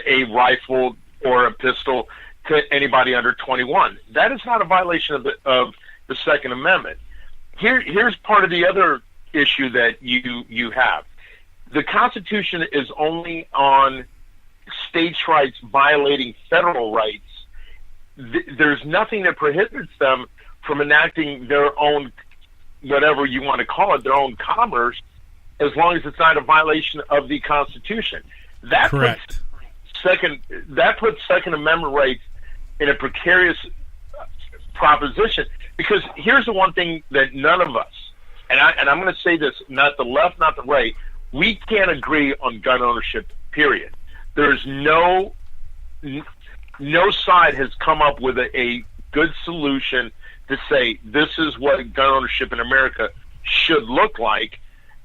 a rifle or a pistol to anybody under 21. That is not a violation of the Second Amendment. Here's part of the other issue that you have. The Constitution is only on states' rights violating federal rights. There's nothing that prohibits them from enacting their own, whatever you want to call it, their own commerce, as long as it's not a violation of the Constitution. Correct. That puts Second Amendment rights in a precarious proposition, because here's the one thing that none of us, and I'm going to say this, not the left, not the right, we can't agree on gun ownership, period. There's no side has come up with a good solution to say this is what gun ownership in America should look like.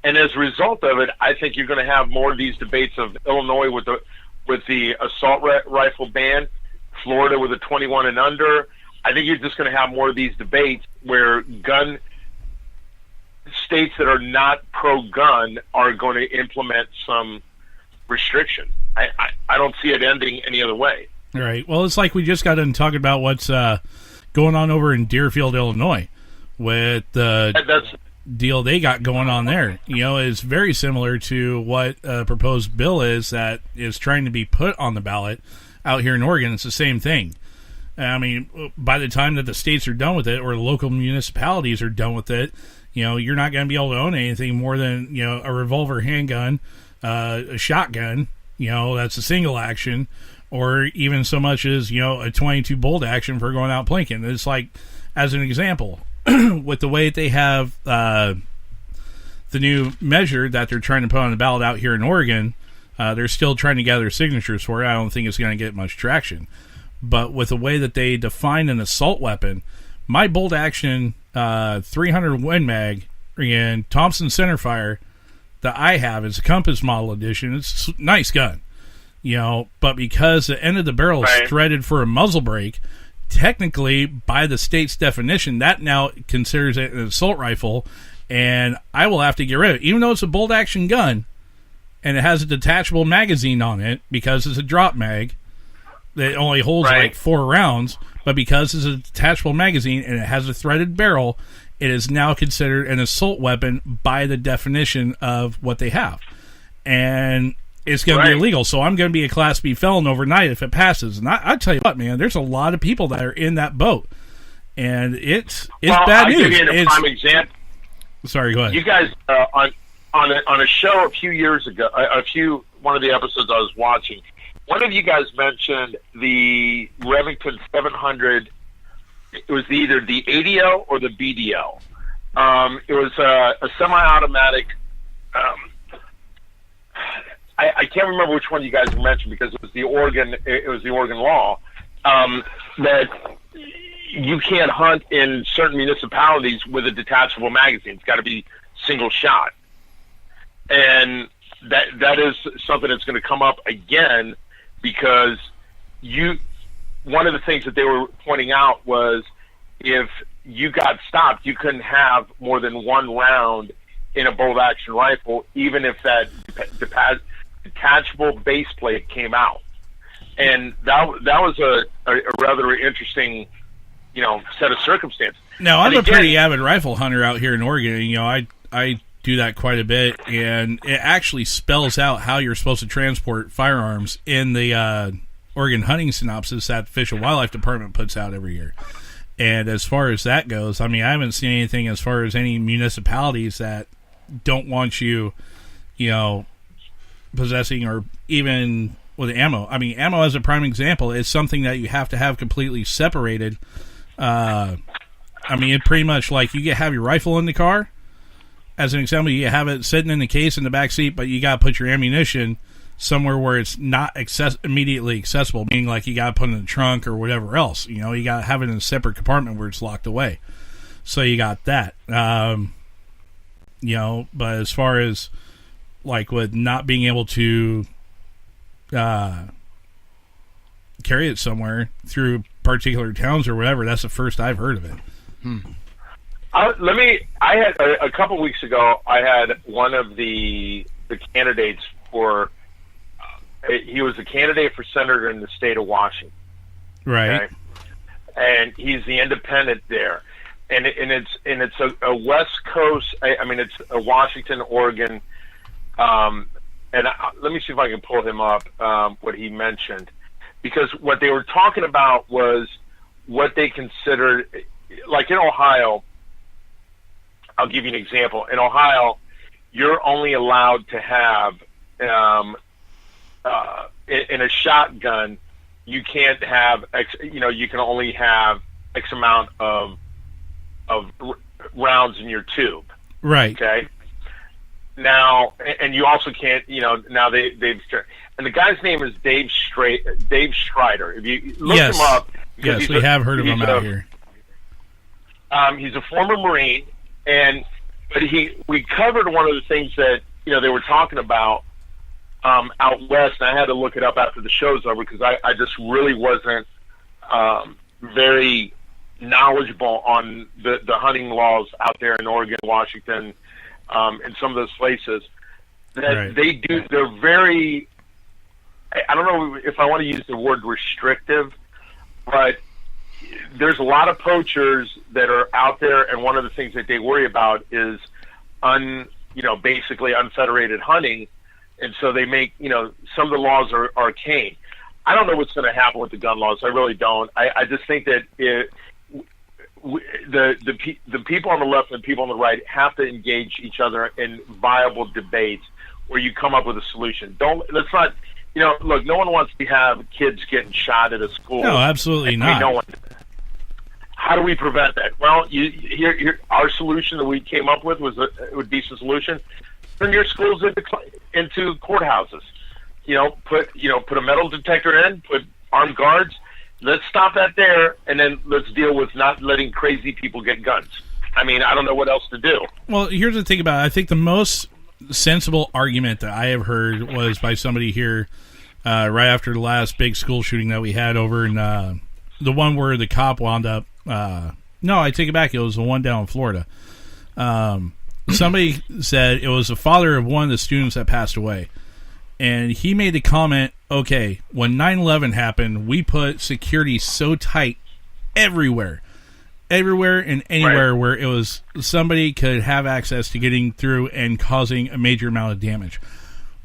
And as a result of it, I think you're going to have more of these debates of Illinois with the assault rifle ban, Florida with a 21 and under. I think you're just going to have more of these debates where gun states that are not pro-gun are going to implement some restriction. I don't see it ending any other way. All right. Well, it's like we just got done talking about what's going on over in Deerfield, Illinois, with the deal they got going on there. It's very similar to what a proposed bill is that is trying to be put on the ballot out here in Oregon. It's the same thing. I mean, by the time that the states are done with it, or the local municipalities are done with it, you're not going to be able to own anything more than, a revolver handgun, a shotgun, that's a single action, or even so much as, a 22 bolt action for going out plinking. It's like, as an example, with the way that they have the new measure that they're trying to put on the ballot out here in Oregon, they're still trying to gather signatures for it. I don't think it's going to get much traction. But with the way that they define an assault weapon, my bolt action 300 Win Mag and Thompson centerfire that I have is a Compass model edition. It's a nice gun, but because the end of the barrel is threaded for a muzzle brake, technically, by the state's definition, that now considers it an assault rifle, and I will have to get rid of it. Even though it's a bolt action gun, and it has a detachable magazine on it, because it's a drop mag, that only holds like 4 rounds, but because it's a detachable magazine and it has a threaded barrel, it is now considered an assault weapon by the definition of what they have. And it's going to be illegal, so I'm going to be a Class B felon overnight if it passes. And I tell you what, man, there's a lot of people that are in that boat, and it's bad news. I'll give you a prime example. Sorry, go ahead. You guys on a show a few years ago, one of the episodes I was watching, one of you guys mentioned the Remington 700. It was either the ADL or the BDL. It was a semi-automatic. I can't remember which one you guys mentioned because it was the Oregon. It was the Oregon law that you can't hunt in certain municipalities with a detachable magazine. It's got to be single shot, and that is something that's going to come up again because one of the things that they were pointing out was if you got stopped, you couldn't have more than one round in a bolt action rifle, even if that detachable base plate came out. And that was a rather interesting, set of circumstances. Now, I'm a pretty avid rifle hunter out here in Oregon. I do that quite a bit, and it actually spells out how you're supposed to transport firearms in the Oregon hunting synopsis that the Fish and Wildlife Department puts out every year. And as far as that goes, I mean, I haven't seen anything as far as any municipalities that don't want you, possessing or even with ammo. I mean, ammo as a prime example is something that you have to have completely separated. I mean, it pretty much like you have your rifle in the car. As an example, you have it sitting in the case in the back seat, but you got to put your ammunition somewhere where it's not immediately accessible, meaning like you got to put it in the trunk or whatever else. You got to have it in a separate compartment where it's locked away. So you got that. But as far as like with not being able to carry it somewhere through particular towns or whatever, that's the first I've heard of it. I had a couple weeks ago, I had one of the candidates for he was a candidate for senator in the state of Washington. Right. Okay? And he's the independent there. And it's a West Coast. I mean, it's a Washington, Oregon. Let me see if I can pull him up. What he mentioned, because what they were talking about was what they considered, like in Ohio. I'll give you an example. In Ohio, you're only allowed to have in a shotgun. You can't have you can only have X amount of rounds in your tube. Right. Okay. Now, and you also can't, now they've, and the guy's name is Dave Strider. If you look him up. Yes, we have heard of him out here. He's a former Marine, but we covered one of the things that, they were talking about out west, and I had to look it up after the show's over because I just really wasn't very knowledgeable on the hunting laws out there in Oregon, Washington, in some of those places. That they do, they're very, I don't know if I want to use the word restrictive, but there's a lot of poachers that are out there, and one of the things that they worry about is basically unfederated hunting. And so they make, some of the laws are arcane. I don't know what's going to happen with the gun laws. I really don't. I just think that the people on the left and the people on the right have to engage each other in viable debates where you come up with a solution. Let's not, look, no one wants to have kids getting shot at a school. No, absolutely not. No one. How do we prevent that? Well, here, our solution that we came up with was a decent solution. Turn your schools into courthouses. Put a metal detector in, put armed guards. Let's stop that there, and then let's deal with not letting crazy people get guns. I mean, I don't know what else to do. Well, here's the thing about it. I think the most sensible argument that I have heard was by somebody here right after the last big school shooting that we had over in the one where the cop wound up. No, I take it back. It was the one down in Florida. Somebody said it was the father of one of the students that passed away. And he made the comment, okay, when 9/11 happened, we put security so tight everywhere and anywhere where it was somebody could have access to getting through and causing a major amount of damage.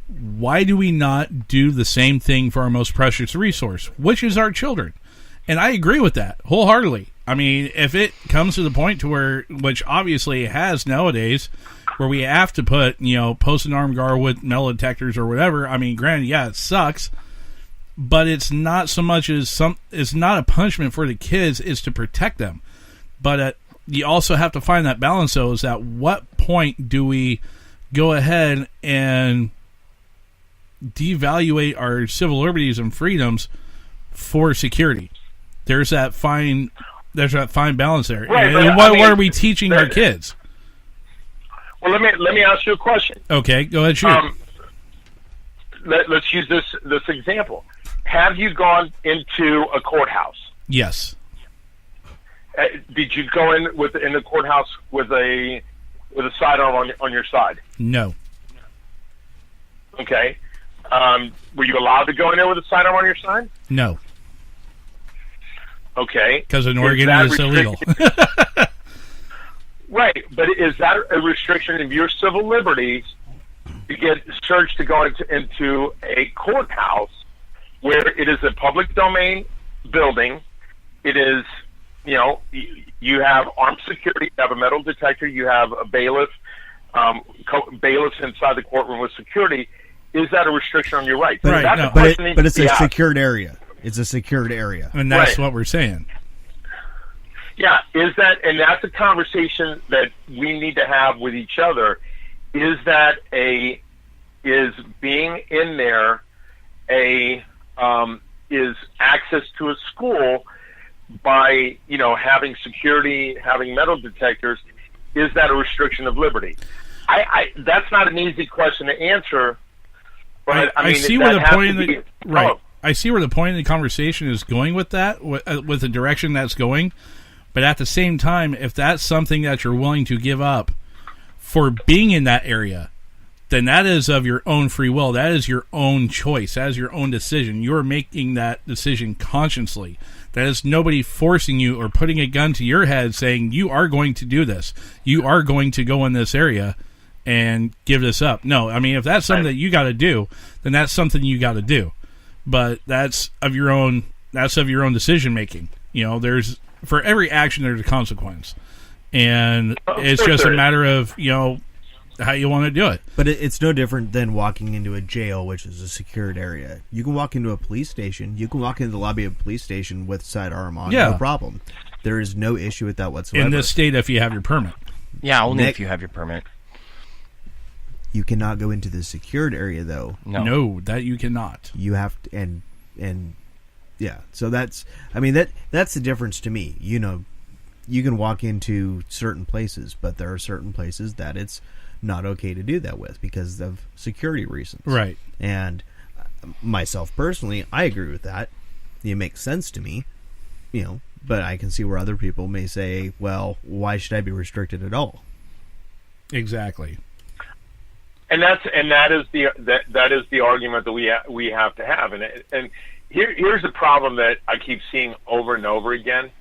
Why do we not do the same thing for our most precious resource, which is our children? And I agree with that wholeheartedly. I mean, if it comes to the point to where, which obviously it has nowadays, where we have to put, post an armed guard with metal detectors or whatever. I mean, granted, yeah, it sucks, but it's not so much as it's not a punishment for the kids, it's to protect them. But you also have to find that balance, though, is at what point do we go ahead and devaluate our civil liberties and freedoms for security? There's that fine balance there. Right, and what are we teaching our kids? Well, let me ask you a question. Okay, go ahead, shoot. Let's use this example. Have you gone into a courthouse? Yes. Did you go in the courthouse with a sidearm on your side? No. Okay. Were you allowed to go in there with a sidearm on your side? No. Okay. Because in Oregon it is illegal. Right, but is that a restriction of your civil liberties to get searched to go into a courthouse where it is a public domain building? It is, you have armed security, you have a metal detector, you have a bailiff, bailiffs inside the courtroom with security. Is that a restriction on your rights? Right, but it's a secured area. It's a secured area. And that's what we're saying. Yeah, and that's a conversation that we need to have with each other. Is being in there is access to a school by, having security, having metal detectors, is that a restriction of liberty? That's not an easy question to answer, but I see where the point I see where the point of the conversation is going with that, with the direction that's going. But at the same time, if that's something that you're willing to give up for being in that area, then that is of your own free will. That is your own choice. That is your own decision. You're making that decision consciously. That is nobody forcing you or putting a gun to your head saying, you are going to do this. You are going to go in this area and give this up. No, I mean, if that's something that you got to do, then that's something you got to do. But that's of your own decision making. You know, for every action, there's a consequence. And it's just a matter of, you know, how you want to do it. But it's no different than walking into a jail, which is a secured area. You can walk into a police station. You can walk into the lobby of a police station with sidearm on, no problem. There is no issue with that whatsoever. In this state, if you have your permit. Yeah, only if you have your permit. You cannot go into the secured area, though. No, that you cannot. You have to, and yeah. So that's the difference to me. You know, you can walk into certain places, but there are certain places that it's not okay to do that with because of security reasons. Right. And myself personally, I agree with that. It makes sense to me, you know, but I can see where other people may say, well, why should I be restricted at all? Exactly. And that is the argument that we have to have. And here's the problem that I keep seeing over and over again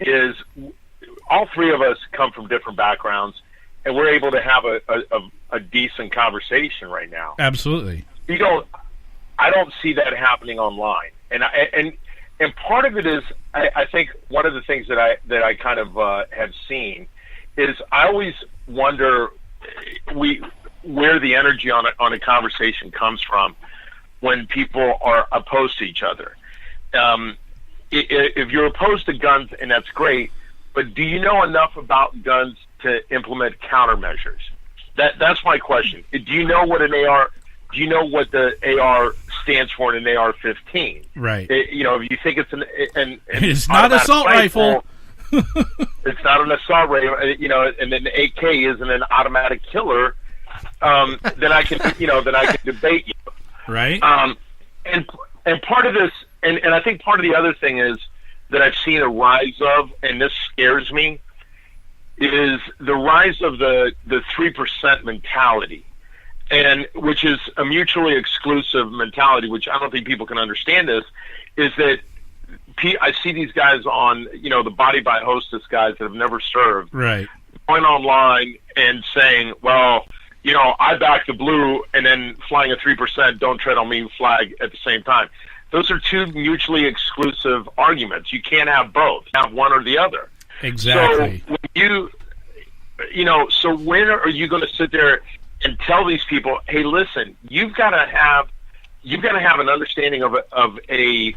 is all three of us come from different backgrounds, and we're able to have a decent conversation right now. Absolutely. I don't see that happening online, and part of it is I think one of the things that I kind of have seen is I always wonder where the energy on a conversation comes from when people are opposed to each other. If you're opposed to guns, and that's great, but do you know enough about guns to implement countermeasures? That's my question. Do you know what an AR? Do you know what the AR stands for in an AR-15? Right. If you think it's it's not an assault rifle. It's not an assault rifle. And then the AK isn't an automatic killer. Then I can debate you. Right. And part of this, and I think part of the other thing is that I've seen a rise of, and this scares me, is the rise of the 3% mentality, and which is a mutually exclusive mentality, which I don't think people can understand this, is that I see these guys on, the Body by Hostess guys that have never served, right, going online and saying, well, I back the blue, and then flying a 3% don't tread on me flag at the same time. Those are two mutually exclusive arguments. You can't have both. You have one or the other. Exactly. So when are you going to sit there and tell these people, hey, listen, you've got to have an understanding of a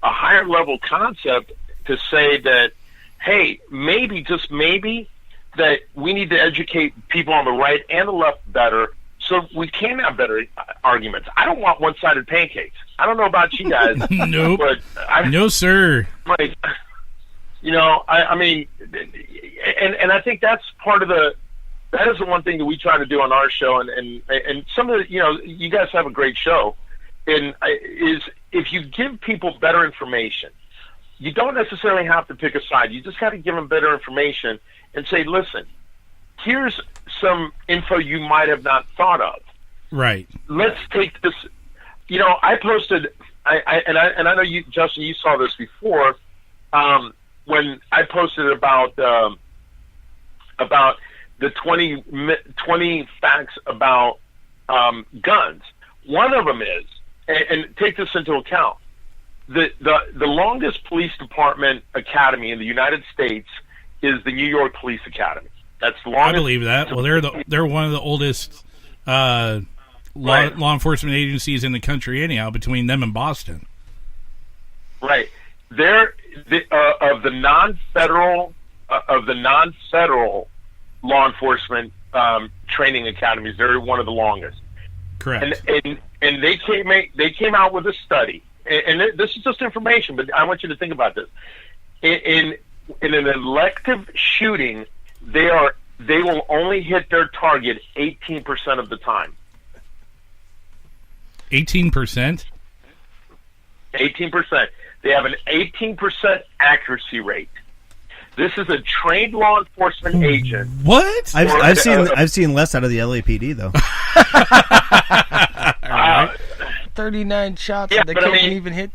higher level concept to say that, hey, maybe, just maybe, that we need to educate people on the right and the left better so we can have better arguments. I don't want one-sided pancakes. I don't know about you guys. Nope. But no, sir. Like, I mean, and I think that's that is the one thing that we try to do on our show, and some of the, you guys have a great show, and is if you give people better information, you don't necessarily have to pick a side. You just got to give them better information and say, listen, here's some info you might have not thought of. Right. Let's take this. I posted, and I know you, Justin, you saw this before, when I posted about the 20 facts about guns. One of them is, and take this into account, the longest police department academy in the United States is the New York Police Academy. That's the longest. I believe that. Well, they're one of the oldest law enforcement agencies in the country, anyhow. Between them and Boston, right? They're of the non-federal law enforcement training academies. They're one of the longest. Correct. And they came out with a study, and this is just information, but I want you to think about this. In an elective shooting, they will only hit their target 18% of the time. 18%? 18%. They have an 18% accuracy rate. This is a trained law enforcement agent. What? I've seen less out of the LAPD though. 39 shots and they couldn't even hit